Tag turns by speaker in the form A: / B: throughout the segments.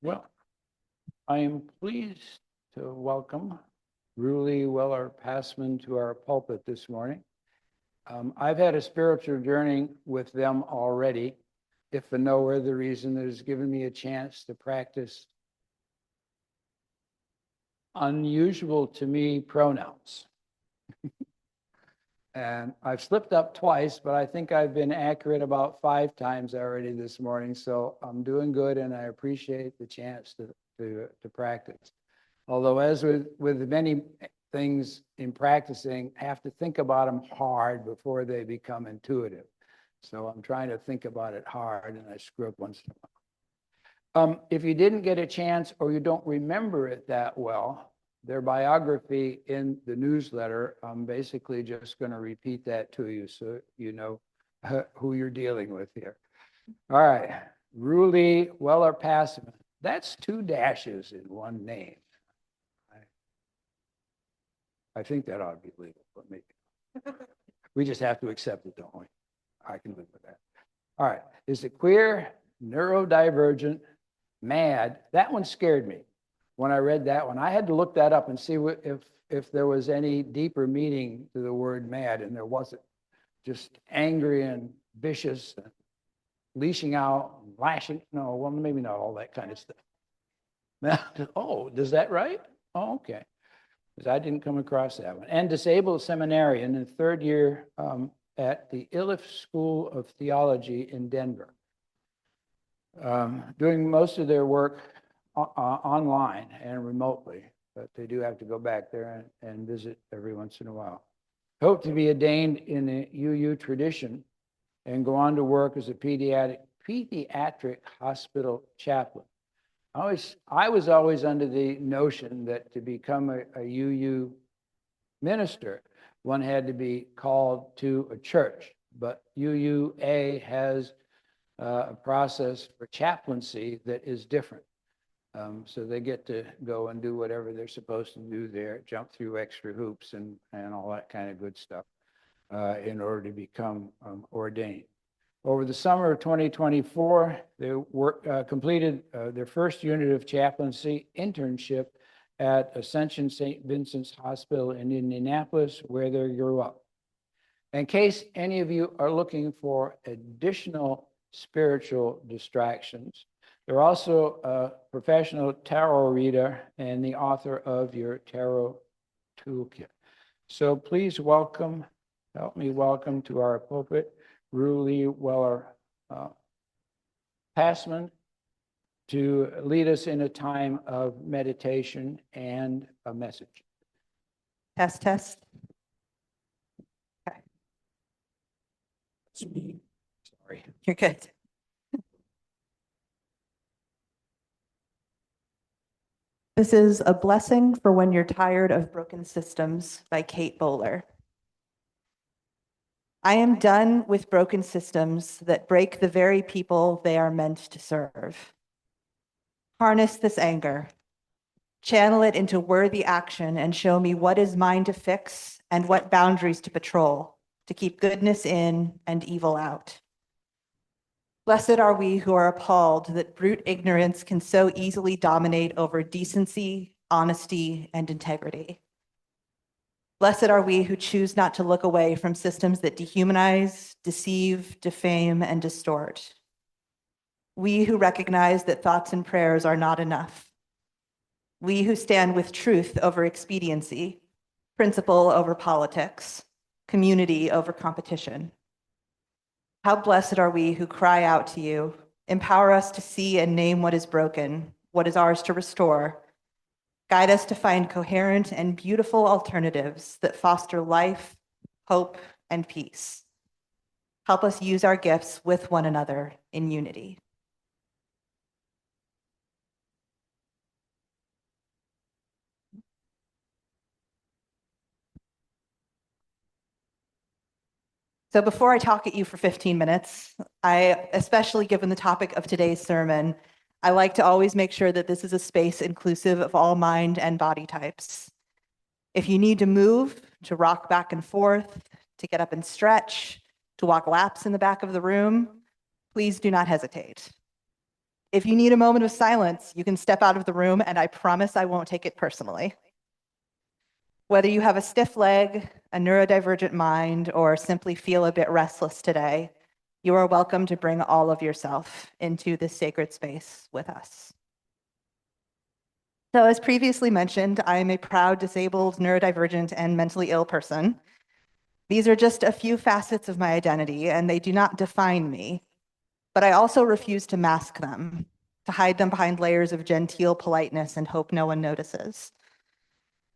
A: Well, I am pleased to welcome Weller-Passman to our pulpit this morning. I've had a spiritual journey with them already, if for no other reason that has given me a chance to practice unusual to me pronouns. And I've slipped up twice, but I think I've been accurate about 5 times already this morning. So I'm doing good, and I appreciate the chance to practice. Although, as with many things in practicing, I have to think about them hard before they become intuitive. So I'm trying to think about it hard, and I screw up once in a while. If you didn't get a chance or you don't remember it that well, their biography in the newsletter, I'm basically just going to repeat that to you so you know who you're dealing with here. All right, Weller-Passman. That's 2 dashes in one name. I think that ought to be legal, but maybe. We just have to accept it, don't we? I can live with that. All right, is it queer, neurodivergent, mad? That one scared me. When I read that one, I had to look that up and see if there was any deeper meaning to the word mad, and there wasn't. Just angry and vicious, and leashing out, and lashing. No, well, maybe not all that kind of stuff. Oh, does that right? Oh, okay. Because I didn't come across that one. And disabled seminarian in 3rd year at the Iliff School of Theology in Denver. Doing most of their work online and remotely, but they do have to go back there and visit every once in a while. Hope to be ordained in the UU tradition and go on to work as a pediatric hospital chaplain. I was always under the notion that to become a UU minister, one had to be called to a church, but UUA has a process for chaplaincy that is different. So they get to go and do whatever they're supposed to do there, jump through extra hoops and all that kind of good stuff in order to become ordained. Over the summer of 2024, they completed their first unit of chaplaincy internship at Ascension St. Vincent's Hospital in Indianapolis, where they grew up. In case any of you are looking for additional spiritual distractions, they're also a professional tarot reader and the author of Your Tarot Toolkit. So please help me welcome to our pulpit, Weller-Passman, to lead us in a time of meditation and a message.
B: Test, test. Okay.
A: That's me. Sorry.
B: You're good. This is A Blessing for When You're Tired of Broken Systems by Kate Bowler. I am done with broken systems that break the very people they are meant to serve. Harness this anger, channel it into worthy action, and show me what is mine to fix and what boundaries to patrol, to keep goodness in and evil out. Blessed are we who are appalled that brute ignorance can so easily dominate over decency, honesty, and integrity. Blessed are we who choose not to look away from systems that dehumanize, deceive, defame, and distort. We who recognize that thoughts and prayers are not enough. We who stand with truth over expediency, principle over politics, community over competition. How blessed are we who cry out to you, empower us to see and name what is broken, what is ours to restore. Guide us to find coherent and beautiful alternatives that foster life, hope, and peace. Help us use our gifts with one another in unity. So before I talk at you for 15 minutes, especially given the topic of today's sermon, I like to always make sure that this is a space inclusive of all mind and body types. If you need to move, to rock back and forth, to get up and stretch, to walk laps in the back of the room, please do not hesitate. If you need a moment of silence, you can step out of the room, and I promise I won't take it personally. Whether you have a stiff leg, a neurodivergent mind, or simply feel a bit restless today, you are welcome to bring all of yourself into this sacred space with us. So, as previously mentioned, I am a proud disabled, neurodivergent, and mentally ill person. These are just a few facets of my identity, and they do not define me. But I also refuse to mask them, to hide them behind layers of genteel politeness and hope no one notices.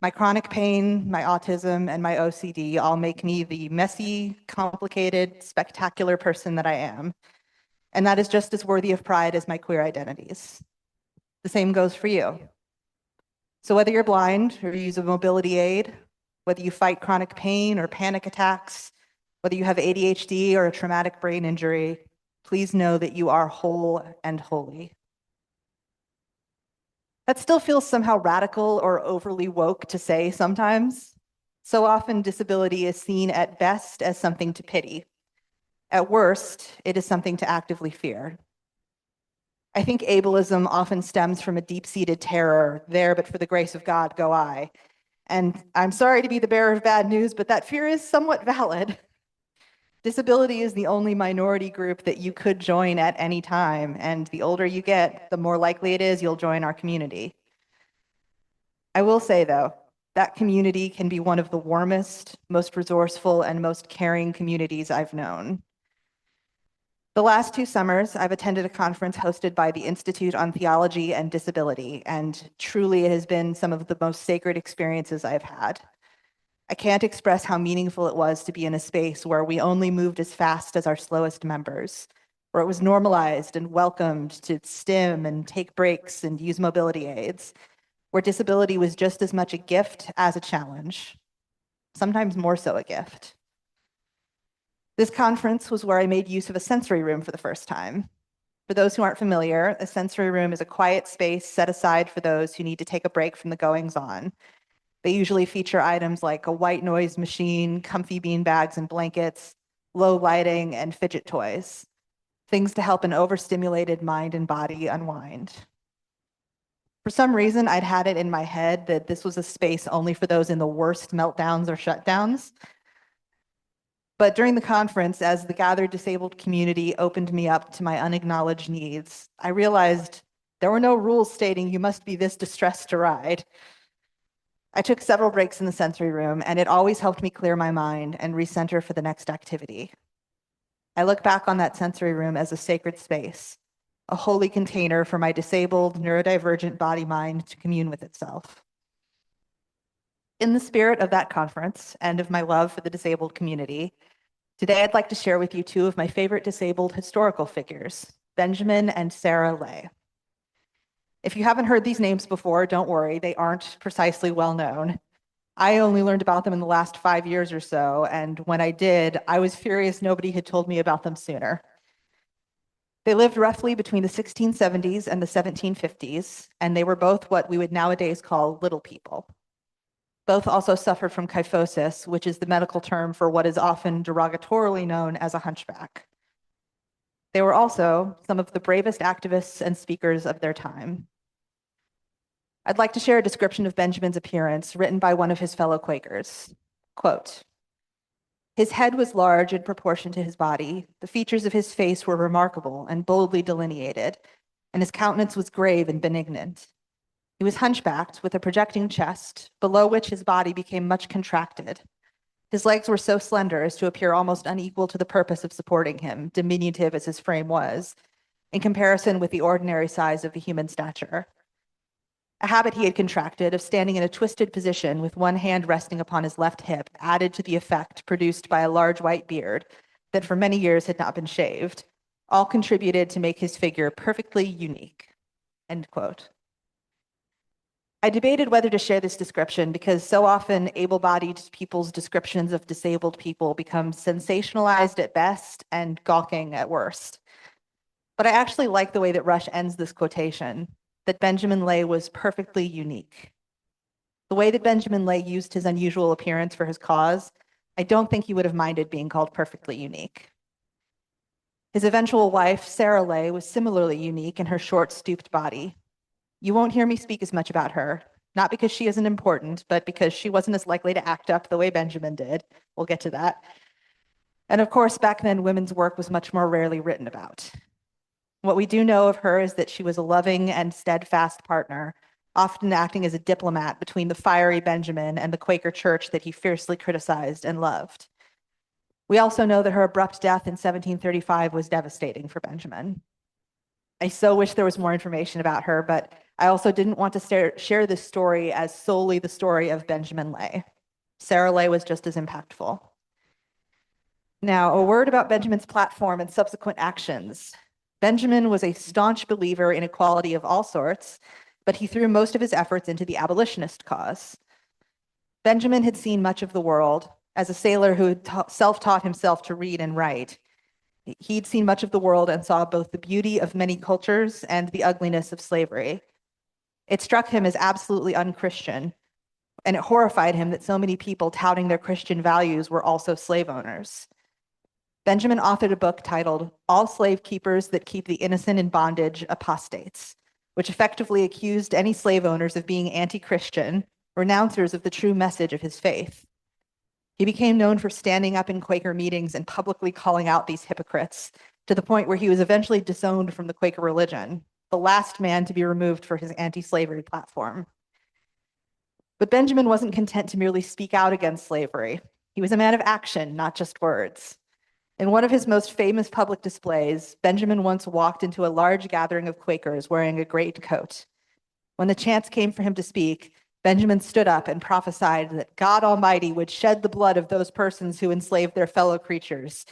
B: My chronic pain, my autism, and my OCD all make me the messy, complicated, spectacular person that I am. And that is just as worthy of pride as my queer identities. The same goes for you. So whether you're blind or you use a mobility aid, whether you fight chronic pain or panic attacks, whether you have ADHD or a traumatic brain injury, please know that you are whole and holy. That still feels somehow radical or overly woke to say sometimes. So often disability is seen at best as something to pity. At worst, it is something to actively fear. I think ableism often stems from a deep-seated terror, there but for the grace of God go I. And I'm sorry to be the bearer of bad news, but that fear is somewhat valid. Disability is the only minority group that you could join at any time, and the older you get, the more likely it is you'll join our community. I will say, though, that community can be one of the warmest, most resourceful, and most caring communities I've known. The last 2 summers, I've attended a conference hosted by the Institute on Theology and Disability, and truly it has been some of the most sacred experiences I've had. I can't express how meaningful it was to be in a space where we only moved as fast as our slowest members, where it was normalized and welcomed to stim and take breaks and use mobility aids, where disability was just as much a gift as a challenge, sometimes more so a gift. This conference was where I made use of a sensory room for the first time. For those who aren't familiar, a sensory room is a quiet space set aside for those who need to take a break from the goings-on. They usually feature items like a white noise machine, comfy bean bags and blankets, low lighting, and fidget toys, things to help an overstimulated mind and body unwind. For some reason, I'd had it in my head that this was a space only for those in the worst meltdowns or shutdowns. But during the conference, as the gathered disabled community opened me up to my unacknowledged needs, I realized there were no rules stating you must be this distressed to ride. I took several breaks in the sensory room, and it always helped me clear my mind and recenter for the next activity. I look back on that sensory room as a sacred space, a holy container for my disabled, neurodivergent body-mind to commune with itself. In the spirit of that conference and of my love for the disabled community, today I'd like to share with you 2 of my favorite disabled historical figures, Benjamin and Sarah Lay. If you haven't heard these names before, don't worry, they aren't precisely well known. I only learned about them in the last 5 years or so, and when I did, I was furious nobody had told me about them sooner. They lived roughly between the 1670s and the 1750s, and they were both what we would nowadays call little people. Both also suffered from kyphosis, which is the medical term for what is often derogatorily known as a hunchback. They were also some of the bravest activists and speakers of their time. I'd like to share a description of Benjamin's appearance written by one of his fellow Quakers. Quote, "His head was large in proportion to his body. The features of his face were remarkable and boldly delineated, and his countenance was grave and benignant. He was hunchbacked with a projecting chest, below which his body became much contracted. His legs were so slender as to appear almost unequal to the purpose of supporting him, diminutive as his frame was, in comparison with the ordinary size of the human stature. A habit he had contracted of standing in a twisted position with one hand resting upon his left hip added to the effect produced by a large white beard that for many years had not been shaved, all contributed to make his figure perfectly unique." End quote. I debated whether to share this description because so often able-bodied people's descriptions of disabled people become sensationalized at best and gawking at worst. But I actually like the way that Rush ends this quotation, that Benjamin Lay was perfectly unique. The way that Benjamin Lay used his unusual appearance for his cause, I don't think he would have minded being called perfectly unique. His eventual wife, Sarah Lay, was similarly unique in her short, stooped body. You won't hear me speak as much about her, not because she isn't important, but because she wasn't as likely to act up the way Benjamin did. We'll get to that. And of course, back then, women's work was much more rarely written about. What we do know of her is that she was a loving and steadfast partner, often acting as a diplomat between the fiery Benjamin and the Quaker church that he fiercely criticized and loved. We also know that her abrupt death in 1735 was devastating for Benjamin. I so wish there was more information about her, but I also didn't want to share this story as solely the story of Benjamin Lay. Sarah Lay was just as impactful. Now, a word about Benjamin's platform and subsequent actions. Benjamin was a staunch believer in equality of all sorts, but he threw most of his efforts into the abolitionist cause. Benjamin had seen much of the world. As a sailor who had self-taught himself to read and write, he'd seen much of the world and saw both the beauty of many cultures and the ugliness of slavery. It struck him as absolutely unchristian, and it horrified him that so many people touting their Christian values were also slave owners. Benjamin authored a book titled All Slave Keepers That Keep the Innocent in Bondage Apostates, which effectively accused any slave owners of being anti-Christian, renouncers of the true message of his faith. He became known for standing up in Quaker meetings and publicly calling out these hypocrites, to the point where he was eventually disowned from the Quaker religion, the last man to be removed for his anti-slavery platform. But Benjamin wasn't content to merely speak out against slavery. He was a man of action, not just words. In one of his most famous public displays, Benjamin once walked into a large gathering of Quakers wearing a great coat. When the chance came for him to speak, Benjamin stood up and prophesied that God Almighty would shed the blood of those persons who enslaved their fellow creatures.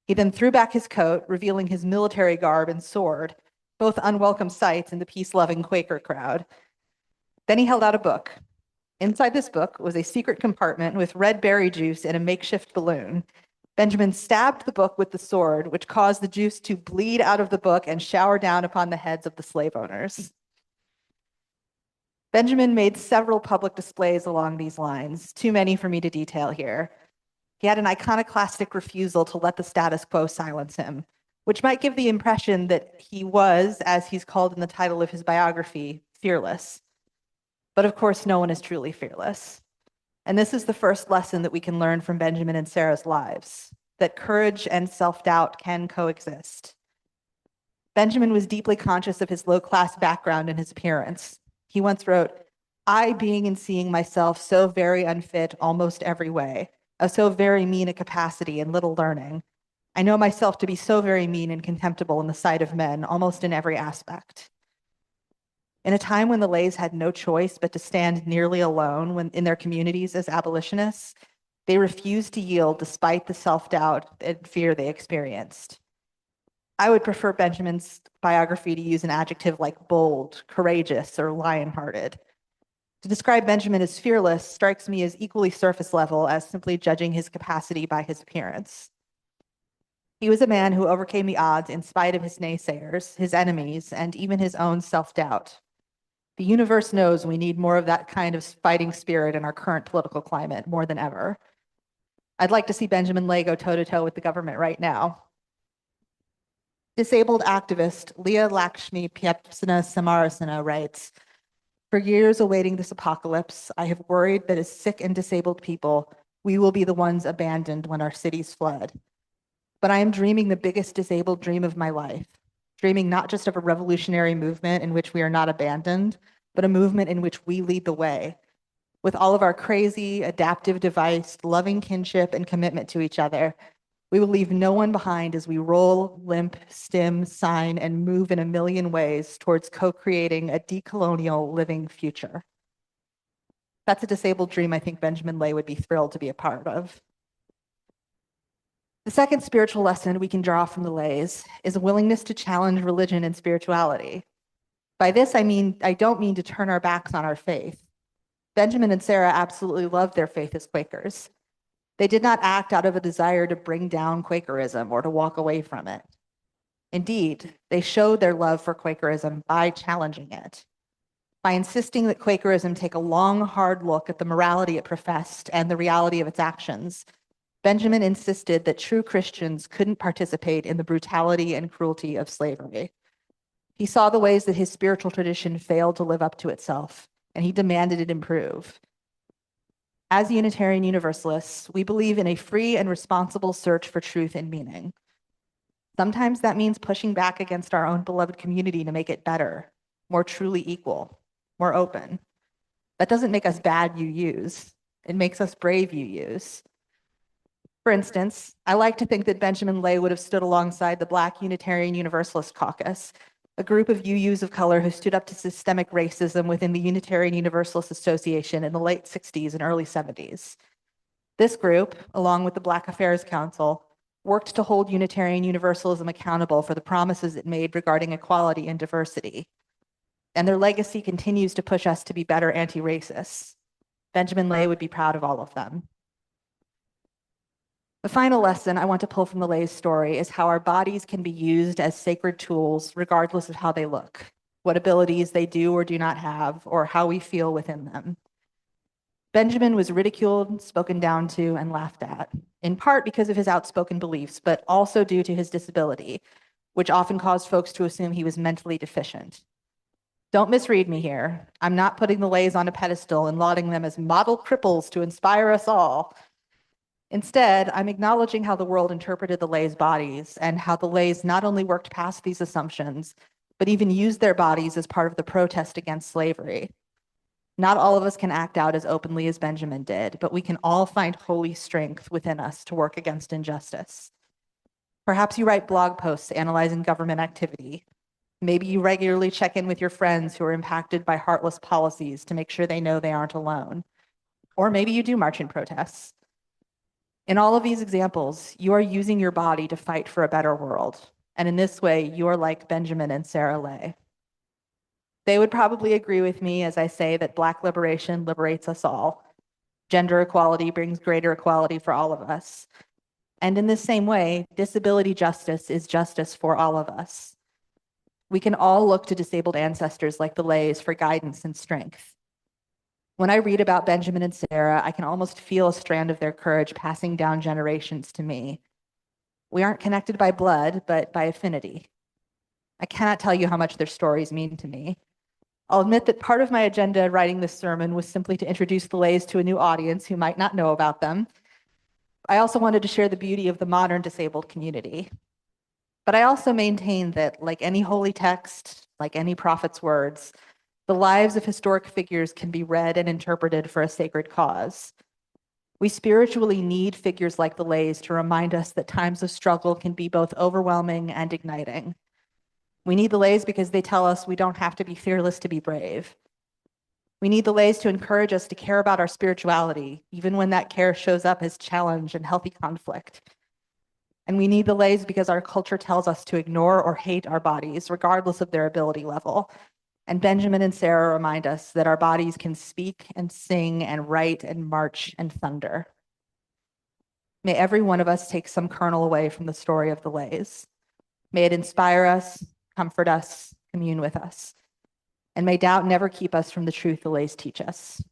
B: He then threw back his coat, revealing his military garb and sword, both unwelcome sights in the peace-loving Quaker crowd. Then he held out a book. Inside this book was a secret compartment with red berry juice and a makeshift balloon. Benjamin stabbed the book with the sword, which caused the juice to bleed out of the book and shower down upon the heads of the slave owners. Benjamin made several public displays along these lines, too many for me to detail here. He had an iconoclastic refusal to let the status quo silence him, which might give the impression that he was, as he's called in the title of his biography, fearless. But of course, no one is truly fearless. And this is the first lesson that we can learn from Benjamin and Sarah's lives, that courage and self-doubt can coexist. Benjamin was deeply conscious of his low-class background and his appearance. He once wrote, I being and seeing myself so very unfit almost every way, of so very mean a capacity and little learning, I know myself to be so very mean and contemptible in the sight of men, almost in every aspect. In a time when the Lays had no choice but to stand nearly alone in their communities as abolitionists, they refused to yield despite the self-doubt and fear they experienced. I would prefer Benjamin's biography to use an adjective like bold, courageous, or lion-hearted. To describe Benjamin as fearless strikes me as equally surface level as simply judging his capacity by his appearance. He was a man who overcame the odds in spite of his naysayers, his enemies, and even his own self-doubt. The universe knows we need more of that kind of fighting spirit in our current political climate more than ever. I'd like to see Benjamin Lay go toe-to-toe with the government right now. Disabled activist Leah Lakshmi Pyapsana Samarasana writes, for years awaiting this apocalypse, I have worried that as sick and disabled people, we will be the ones abandoned when our cities flood. But I am dreaming the biggest disabled dream of my life, dreaming not just of a revolutionary movement in which we are not abandoned, but a movement in which we lead the way. With all of our crazy, adaptive device, loving kinship, and commitment to each other, we will leave no one behind as we roll, limp, stim, sign, and move in a million ways towards co-creating a decolonial living future. That's a disabled dream I think Benjamin Lay would be thrilled to be a part of. The second spiritual lesson we can draw from the Lays is a willingness to challenge religion and spirituality. By this, I don't mean to turn our backs on our faith. Benjamin and Sarah absolutely loved their faith as Quakers. They did not act out of a desire to bring down Quakerism or to walk away from it. Indeed, they showed their love for Quakerism by challenging it, by insisting that Quakerism take a long, hard look at the morality it professed and the reality of its actions. Benjamin insisted that true Christians couldn't participate in the brutality and cruelty of slavery. He saw the ways that his spiritual tradition failed to live up to itself, and he demanded it improve. As Unitarian Universalists, we believe in a free and responsible search for truth and meaning. Sometimes that means pushing back against our own beloved community to make it better, more truly equal, more open. That doesn't make us bad UUs. It makes us brave UUs. For instance, I like to think that Benjamin Lay would have stood alongside the Black Unitarian Universalist Caucus, a group of UUs of color who stood up to systemic racism within the Unitarian Universalist Association in the late 60s and early 70s. This group, along with the Black Affairs Council, worked to hold Unitarian Universalism accountable for the promises it made regarding equality and diversity. And their legacy continues to push us to be better anti-racists. Benjamin Lay would be proud of all of them. The final lesson I want to pull from the Lay's story is how our bodies can be used as sacred tools regardless of how they look, what abilities they do or do not have, or how we feel within them. Benjamin was ridiculed, spoken down to, and laughed at, in part because of his outspoken beliefs, but also due to his disability, which often caused folks to assume he was mentally deficient. Don't misread me here. I'm not putting the Lays on a pedestal and lauding them as model cripples to inspire us all. Instead, I'm acknowledging how the world interpreted the Lays' bodies and how the Lays not only worked past these assumptions, but even used their bodies as part of the protest against slavery. Not all of us can act out as openly as Benjamin did, but we can all find holy strength within us to work against injustice. Perhaps you write blog posts analyzing government activity. Maybe you regularly check in with your friends who are impacted by heartless policies to make sure they know they aren't alone. Or maybe you do march in protests. In all of these examples, you are using your body to fight for a better world. And in this way, you are like Benjamin and Sarah Lay. They would probably agree with me as I say that Black liberation liberates us all. Gender equality brings greater equality for all of us. And in this same way, disability justice is justice for all of us. We can all look to disabled ancestors like the Lays for guidance and strength. When I read about Benjamin and Sarah, I can almost feel a strand of their courage passing down generations to me. We aren't connected by blood, but by affinity. I cannot tell you how much their stories mean to me. I'll admit that part of my agenda writing this sermon was simply to introduce the Lays to a new audience who might not know about them. I also wanted to share the beauty of the modern disabled community. But I also maintain that, like any holy text, like any prophet's words, the lives of historic figures can be read and interpreted for a sacred cause. We spiritually need figures like the Lays to remind us that times of struggle can be both overwhelming and igniting. We need the Lays because they tell us we don't have to be fearless to be brave. We need the Lays to encourage us to care about our spirituality, even when that care shows up as challenge and healthy conflict. And we need the Lays because our culture tells us to ignore or hate our bodies, regardless of their ability level. And Benjamin and Sarah remind us that our bodies can speak and sing and write and march and thunder. May every one of us take some kernel away from the story of the Lays. May it inspire us, comfort us, commune with us. And may doubt never keep us from the truth the Lays teach us.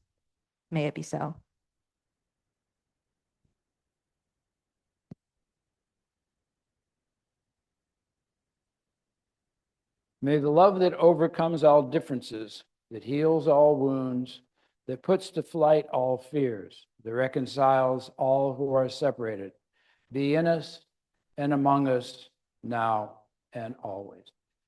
B: May it be so.
A: May the love that overcomes all differences, that heals all wounds, that puts to flight all fears, that reconciles all who are separated, be in us and among us now and always.